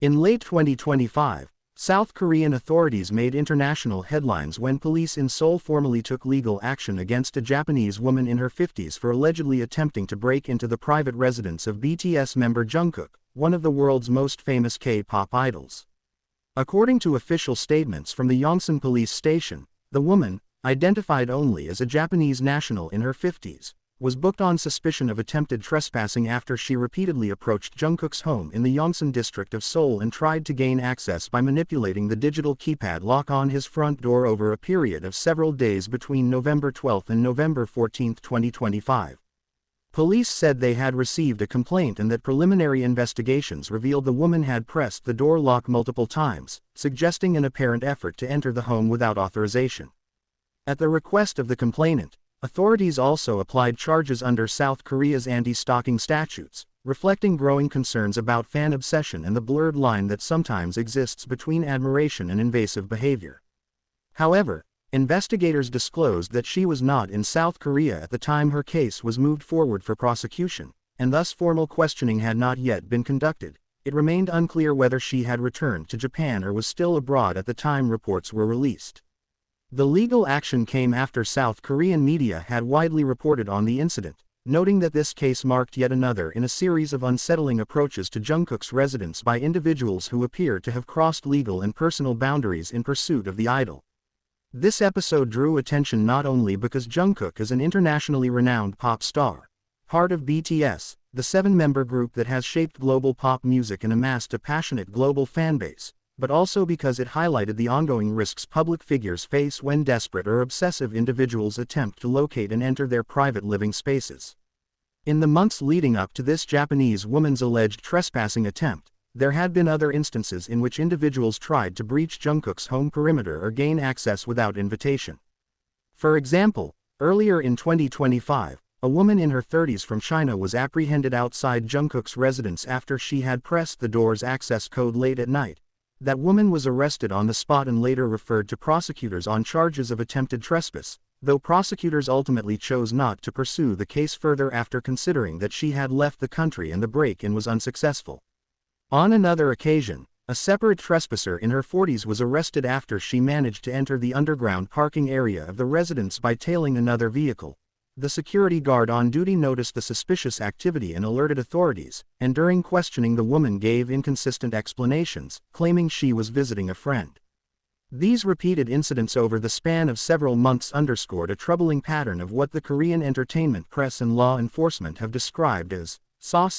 In late 2025, South Korean authorities made international headlines when police in Seoul formally took legal action against a Japanese woman in her 50s for allegedly attempting to break into the private residence of BTS member Jungkook, one of the world's most famous K-pop idols. According to official statements from the Yongsan Police Station, the woman, identified only as a Japanese national in her 50s, was booked on suspicion of attempted trespassing after she repeatedly approached Jungkook's home in the Yongsan District of Seoul and tried to gain access by manipulating the digital keypad lock on his front door over a period of several days between November 12 and November 14, 2025. Police said they had received a complaint and that preliminary investigations revealed the woman had pressed the door lock multiple times, suggesting an apparent effort to enter the home without authorization. At the request of the complainant, authorities also applied charges under South Korea's anti-stalking statutes, reflecting growing concerns about fan obsession and the blurred line that sometimes exists between admiration and invasive behavior. However, investigators disclosed that she was not in South Korea at the time her case was moved forward for prosecution, and thus formal questioning had not yet been conducted. It remained unclear whether she had returned to Japan or was still abroad at the time reports were released. The legal action came after South Korean media had widely reported on the incident, noting that this case marked yet another in a series of unsettling approaches to Jungkook's residence by individuals who appear to have crossed legal and personal boundaries in pursuit of the idol. This episode drew attention not only because Jungkook is an internationally renowned pop star, part of BTS, the seven-member group that has shaped global pop music and amassed a passionate global fanbase, but also because it highlighted the ongoing risks public figures face when desperate or obsessive individuals attempt to locate and enter their private living spaces. In the months leading up to this Japanese woman's alleged trespassing attempt, there had been other instances in which individuals tried to breach Jungkook's home perimeter or gain access without invitation. For example, earlier in 2025, a woman in her 30s from China was apprehended outside Jungkook's residence after she had pressed the door's access code late at night. That woman was arrested on the spot and later referred to prosecutors on charges of attempted trespass, though prosecutors ultimately chose not to pursue the case further after considering that she had left the country and the break-in was unsuccessful. On another occasion, a separate trespasser in her 40s was arrested after she managed to enter the underground parking area of the residence by tailing another vehicle. The security guard on duty noticed the suspicious activity and alerted authorities, and during questioning the woman gave inconsistent explanations, claiming she was visiting a friend. These repeated incidents over the span of several months underscored a troubling pattern of what the Korean entertainment press and law enforcement have described as sauce